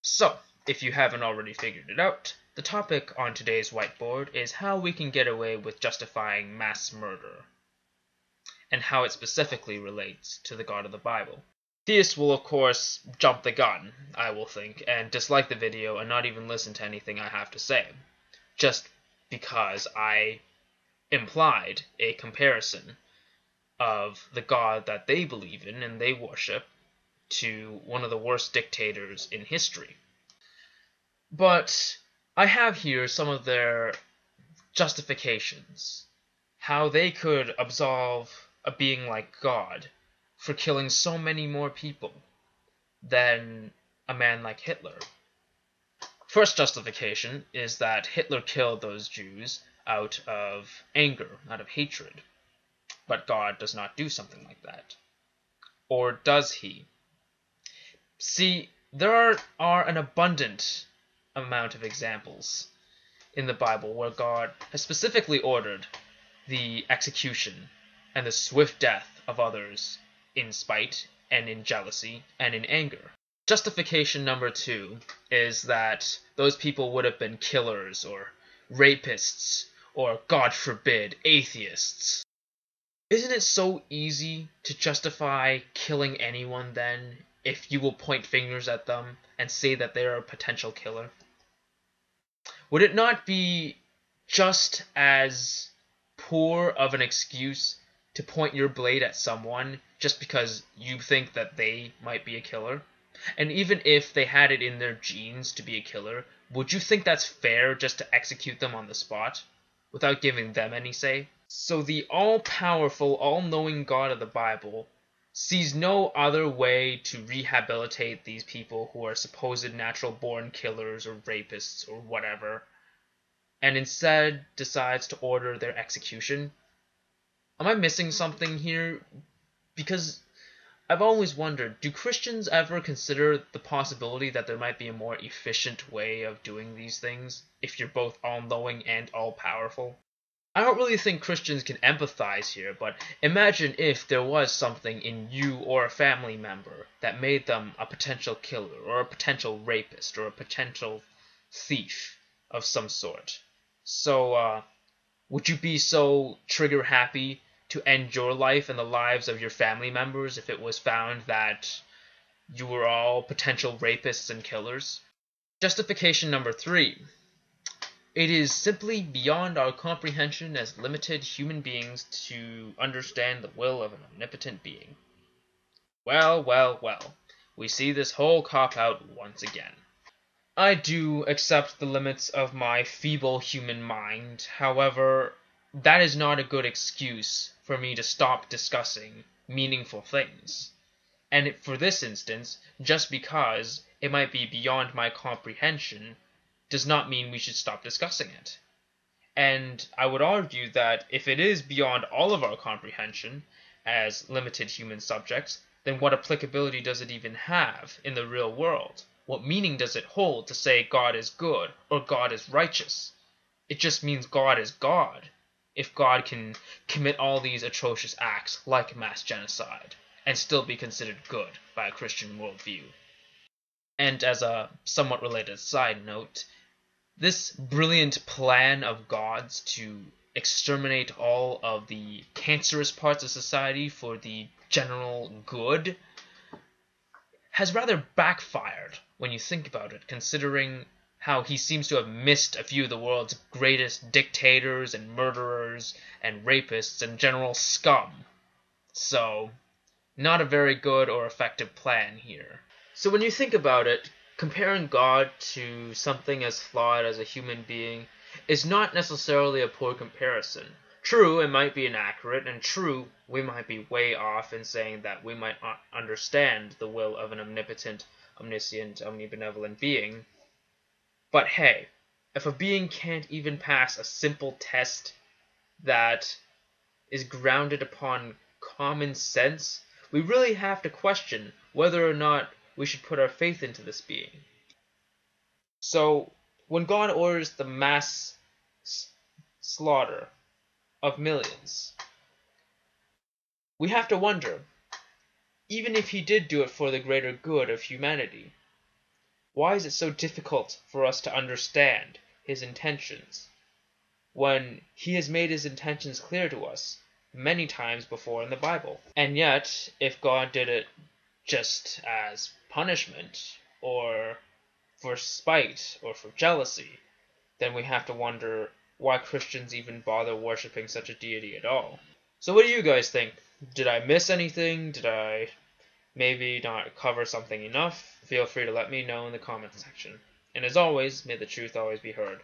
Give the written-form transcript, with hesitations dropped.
So, if you haven't already figured it out, the topic on today's whiteboard is how we can get away with justifying mass murder, and how it specifically relates to the God of the Bible. Theists will of course jump the gun, I will think, and dislike the video and not even listen to anything I have to say, just because I implied a comparison of the God that they believe in and they worship to one of the worst dictators in history. But I have here some of their justifications. How they could absolve a being like God for killing so many more people than a man like Hitler. First justification is that Hitler killed those Jews out of anger, out of hatred. But God does not do something like that. Or does he? See, there are an abundant amount of examples in the Bible where God has specifically ordered the execution and the swift death of others in spite and in jealousy and in anger. Justification number 2 is that those people would have been killers or rapists or, God forbid, atheists. Isn't it so easy to justify killing anyone then if you will point fingers at them and say that they're a potential killer? Would it not be just as poor of an excuse to point your blade at someone just because you think that they might be a killer? And even if they had it in their genes to be a killer, would you think that's fair just to execute them on the spot without giving them any say? So the all-powerful, all-knowing God of the Bible sees no other way to rehabilitate these people who are supposed natural-born killers or rapists or whatever, and instead decides to order their execution. Am I missing something here? Because I've always wondered, do Christians ever consider the possibility that there might be a more efficient way of doing these things if you're both all-knowing and all-powerful? I don't really think Christians can empathize here, but imagine if there was something in you or a family member that made them a potential killer or a potential rapist or a potential thief of some sort. So, would you be so trigger happy to end your life and the lives of your family members if it was found that you were all potential rapists and killers? Justification number 3. It is simply beyond our comprehension as limited human beings to understand the will of an omnipotent being. Well, well, well. We see this whole cop-out once again. I do accept the limits of my feeble human mind. However, that is not a good excuse for me to stop discussing meaningful things. And for this instance, just because it might be beyond my comprehension does not mean we should stop discussing it. And I would argue that if it is beyond all of our comprehension as limited human subjects, then what applicability does it even have in the real world? What meaning does it hold to say God is good or God is righteous? It just means God is God, if God can commit all these atrocious acts like mass genocide and still be considered good by a Christian worldview. And as a somewhat related side note, this brilliant plan of God's to exterminate all of the cancerous parts of society for the general good has rather backfired when you think about it, considering how he seems to have missed a few of the world's greatest dictators and murderers and rapists and general scum. So, not a very good or effective plan here. So when you think about it, comparing God to something as flawed as a human being is not necessarily a poor comparison. True, it might be inaccurate, and true, we might be way off in saying that we might not understand the will of an omnipotent, omniscient, omnibenevolent being. But hey, if a being can't even pass a simple test that is grounded upon common sense, we really have to question whether or not we should put our faith into this being. So, when God orders the mass slaughter of millions, we have to wonder, even if he did do it for the greater good of humanity, Why is it so difficult for us to understand his intentions when he has made his intentions clear to us many times before in the Bible? And yet, if God did it just as punishment, or for spite, or for jealousy, then we have to wonder why Christians even bother worshipping such a deity at all. So what do you guys think? Did I miss anything? Did I maybe not cover something enough? Feel free to let me know in the comments section. And as always, may the truth always be heard.